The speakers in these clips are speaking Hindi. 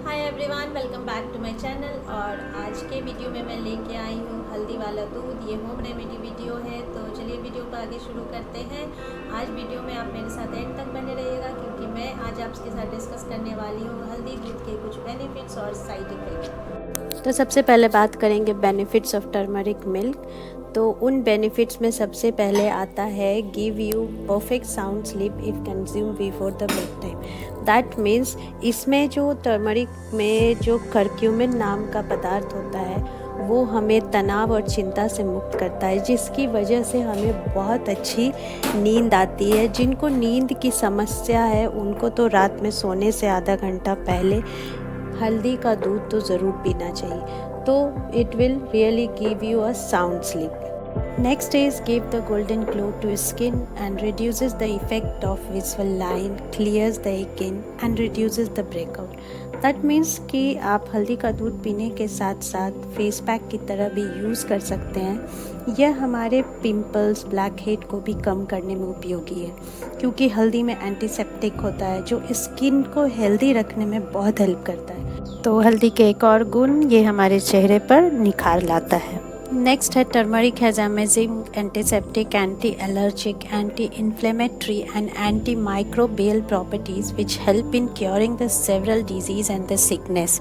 Hi everyone, welcome back to my channel. और आज के वीडियो में मैं लेके आई हूँ हल्दी वाला दूध। ये होम रेमेडी वीडियो है, तो चलिए वीडियो को आगे शुरू करते हैं। आज वीडियो में आप मेरे साथ एंड तक बने रहिएगा, क्योंकि मैं आज आपके साथ डिस्कस करने वाली हूँ हल्दी दूध के कुछ बेनिफिट्स और साइड इफ़ेक्ट। तो सबसे पहले बात करेंगे बेनिफिट्स ऑफ टर्मरिक मिल्क। तो उन बेनिफिट्स में सबसे पहले आता है give you perfect sound sleep if consume before the bed time. That means इसमें जो टर्मरिक में जो करक्यूमिन नाम का पदार्थ होता है वो हमें तनाव और चिंता से मुक्त करता है, जिसकी वजह से हमें बहुत अच्छी नींद आती है। जिनको नींद की समस्या है उनको तो रात में सोने से आधा घंटा पहले हल्दी का दूध तो ज़रूर पीना चाहिए, तो it will really give you a sound sleep. Next is give the golden glow to skin and reduces the effect of visual line, clears the skin and reduces the breakout. That means कि आप हल्दी का दूध पीने के साथ साथ फेस पैक की तरह भी यूज़ कर सकते हैं। यह हमारे पिंपल्स, ब्लैक हेड को भी कम करने में उपयोगी है, क्योंकि हल्दी में एंटीसेप्टिक होता है जो स्किन को हेल्दी रखने में बहुत हेल्प करता है। तो हल्दी के एक और गुण, ये हमारे चेहरे पर निखार लाता है। नेक्स्ट है turmeric has amazing antiseptic, anti allergic, anti inflammatory and anti microbial properties which help in curing the several disease and the sickness.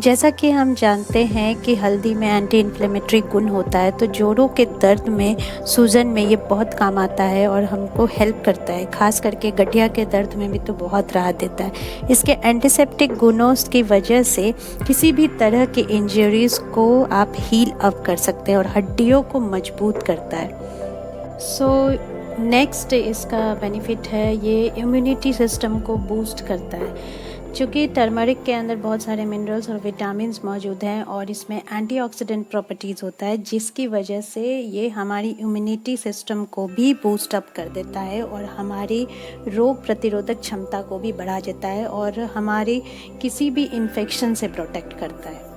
जैसा कि हम जानते हैं कि हल्दी में एंटी इन्फ्लेमेटरी गुण होता है, तो जोड़ों के दर्द में, सूजन में ये बहुत काम आता है और हमको हेल्प करता है। खास करके गठिया के दर्द में भी तो बहुत राहत देता है। इसके एंटीसेप्टिक गुणों की वजह से किसी भी तरह के इंजरीज़ को आप हील अप कर सकते हैं और हड्डियों को मजबूत करता है। सो नेक्स्ट इसका बेनिफिट है, ये इम्यूनिटी सिस्टम को बूस्ट करता है। चूँकि टर्मरिक के अंदर बहुत सारे मिनरल्स और विटामिन्स मौजूद हैं और इसमें एंटीऑक्सीडेंट प्रॉपर्टीज़ होता है, जिसकी वजह से ये हमारी इम्यूनिटी सिस्टम को भी बूस्ट अप कर देता है और हमारी रोग प्रतिरोधक क्षमता को भी बढ़ा देता है और हमारी किसी भी इन्फेक्शन से प्रोटेक्ट करता है।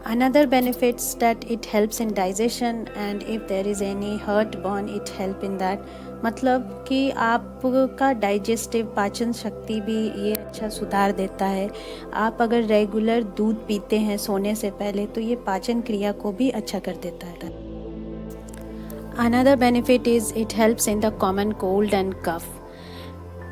Another benefits that it helps in digestion and if there is any heartburn it help in that। मतलब कि आपका डाइजेस्टिव पाचन शक्ति भी ये अच्छा सुधार देता है। आप अगर रेगुलर दूध पीते हैं सोने से पहले तो ये पाचन क्रिया को भी अच्छा कर देता है। Another benefit is it helps in the common cold and cough।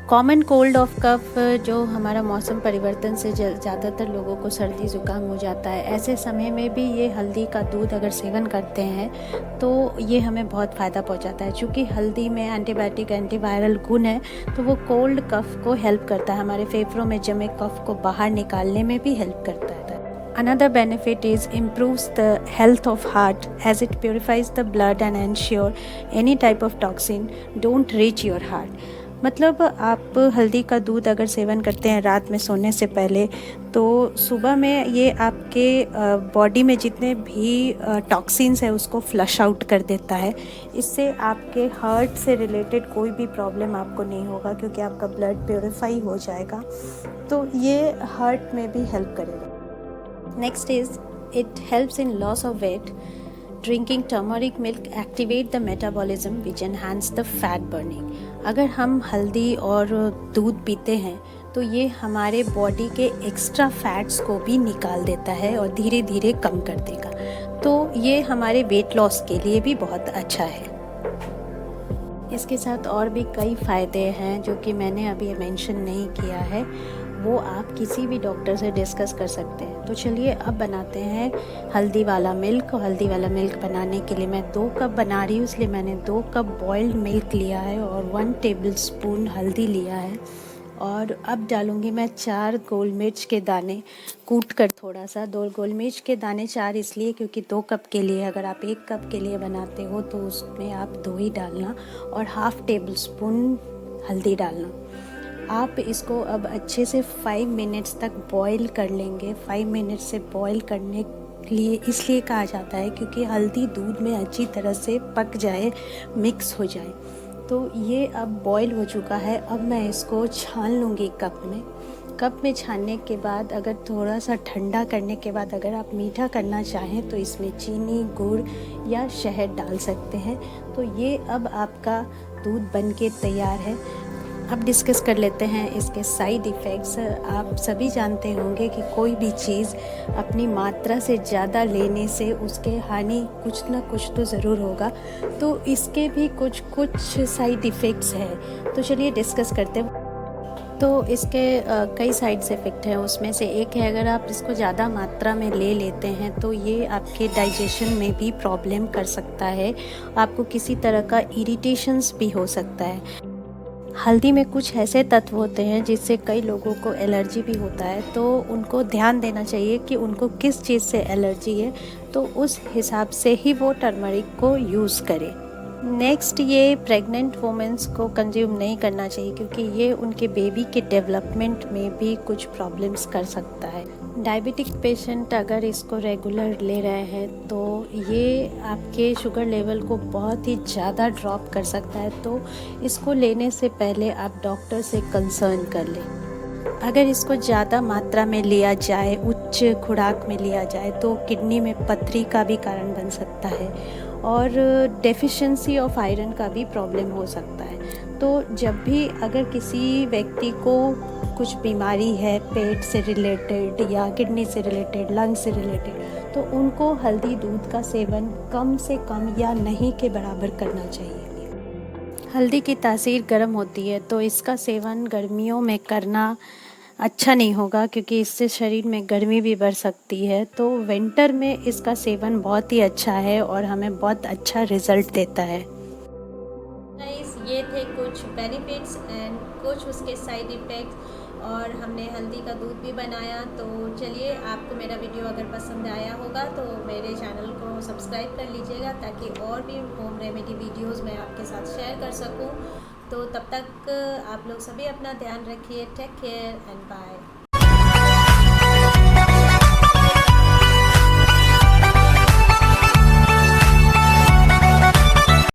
Common cold of cough, जो हमारा मौसम परिवर्तन से ज़्यादातर लोगों को सर्दी ज़ुकाम हो जाता है, ऐसे समय में भी ये हल्दी का दूध अगर सेवन करते हैं तो ये हमें बहुत फ़ायदा पहुंचाता है। चूँकि हल्दी में एंटीबायोटिक, एंटीवायरल गुण है, तो वो कोल्ड कफ को हेल्प करता है, हमारे फेफड़ों में जमे कफ को बाहर निकालने में भी हेल्प करता है। Another benefit is improves the health of heart as it purifies the blood and ensure any type of toxin don't reach your heart। मतलब आप हल्दी का दूध अगर सेवन करते हैं रात में सोने से पहले, तो सुबह में ये आपके बॉडी में जितने भी टॉक्सिन्स हैं उसको फ्लश आउट कर देता है। इससे आपके हार्ट से रिलेटेड कोई भी प्रॉब्लम आपको नहीं होगा, क्योंकि आपका ब्लड प्योरीफाई हो जाएगा, तो ये हार्ट में भी हेल्प करेगा। Next is it helps in loss of weight। Drinking turmeric milk activate the metabolism which enhance the fat burning। अगर हम हल्दी और दूध पीते हैं तो ये हमारे बॉडी के एक्स्ट्रा फैट्स को भी निकाल देता है और धीरे धीरे कम कर देगा, तो ये हमारे वेट लॉस के लिए भी बहुत अच्छा है। इसके साथ और भी कई फ़ायदे हैं जो कि मैंने अभी मेंशन नहीं किया है, वो आप किसी भी डॉक्टर से डिस्कस कर सकते हैं। तो चलिए अब बनाते हैं हल्दी वाला मिल्क। हल्दी वाला मिल्क बनाने के लिए मैं 2 कप बना रही हूँ, इसलिए मैंने 2 कप बॉइल्ड मिल्क लिया है और 1 टेबलस्पून हल्दी लिया है। और अब डालूँगी मैं 4 गोल मिर्च के दाने कूट कर, थोड़ा सा 2 गोल मिर्च के दाने, 4 इसलिए क्योंकि 2 कप के लिए, अगर आप 1 कप के लिए बनाते हो तो उसमें आप 2 ही डालना, और हाफ़ टेबल स्पून हल्दी डालना। आप इसको अब अच्छे से 5 मिनट्स तक बॉईल कर लेंगे। 5 मिनट से बॉईल करने के लिए इसलिए कहा जाता है क्योंकि हल्दी दूध में अच्छी तरह से पक जाए, मिक्स हो जाए। तो ये अब बॉईल हो चुका है। अब मैं इसको छान लूँगी कप में। कप में छानने के बाद, अगर थोड़ा सा ठंडा करने के बाद अगर आप मीठा करना चाहें तो इसमें चीनी, गुड़ या शहद डाल सकते हैं। तो ये अब आपका दूध बन के तैयार है। अब डिस्कस कर लेते हैं इसके साइड इफ़ेक्ट्स। आप सभी जानते होंगे कि कोई भी चीज़ अपनी मात्रा से ज़्यादा लेने से उसके हानि कुछ ना कुछ तो ज़रूर होगा, तो इसके भी कुछ साइड इफ़ेक्ट्स हैं। तो चलिए डिस्कस करते हैं। तो इसके कई साइड्स इफ़ेक्ट हैं। उसमें से एक है, अगर आप इसको ज़्यादा मात्रा में ले लेते हैं तो ये आपके डाइजेशन में भी प्रॉब्लम कर सकता है, आपको किसी तरह का इरिटेशंस भी हो सकता है। हल्दी में कुछ ऐसे तत्व होते हैं जिससे कई लोगों को एलर्जी भी होता है, तो उनको ध्यान देना चाहिए कि उनको किस चीज़ से एलर्जी है, तो उस हिसाब से ही वो टर्मरिक को यूज़ करें। नेक्स्ट, ये प्रेग्नेंट वुमेंस को कंज्यूम नहीं करना चाहिए क्योंकि ये उनके बेबी के डेवलपमेंट में भी कुछ प्रॉब्लम्स कर सकता है। डायबिटिक पेशेंट अगर इसको रेगुलर ले रहे हैं तो ये आपके शुगर लेवल को बहुत ही ज़्यादा ड्रॉप कर सकता है, तो इसको लेने से पहले आप डॉक्टर से कंसर्न कर लें। अगर इसको ज़्यादा मात्रा में लिया जाए, उच्च खुराक में लिया जाए, तो किडनी में पथरी का भी कारण बन सकता है और डेफिशिएंसी ऑफ आयरन का भी प्रॉब्लम हो सकता है। तो जब भी अगर किसी व्यक्ति को कुछ बीमारी है पेट से रिलेटेड या किडनी से रिलेटेड, लंग से रिलेटेड, तो उनको हल्दी दूध का सेवन कम से कम या नहीं के बराबर करना चाहिए। हल्दी की तासीर गर्म होती है, तो इसका सेवन गर्मियों में करना अच्छा नहीं होगा क्योंकि इससे शरीर में गर्मी भी बढ़ सकती है। तो विंटर में इसका सेवन बहुत ही अच्छा है और हमें बहुत अच्छा रिज़ल्ट देता है। गाइस, ये थे कुछ बेनिफिट्स एंड कुछ उसके साइड इफ़ेक्ट्स, और हमने हल्दी का दूध भी बनाया। तो चलिए, आपको मेरा वीडियो अगर पसंद आया होगा तो मेरे चैनल को सब्सक्राइब कर लीजिएगा ताकि और भी होम रेमेडी वीडियोस मैं आपके साथ शेयर कर सकूं। तो तब तक आप लोग सभी अपना ध्यान रखिए। Take care and bye.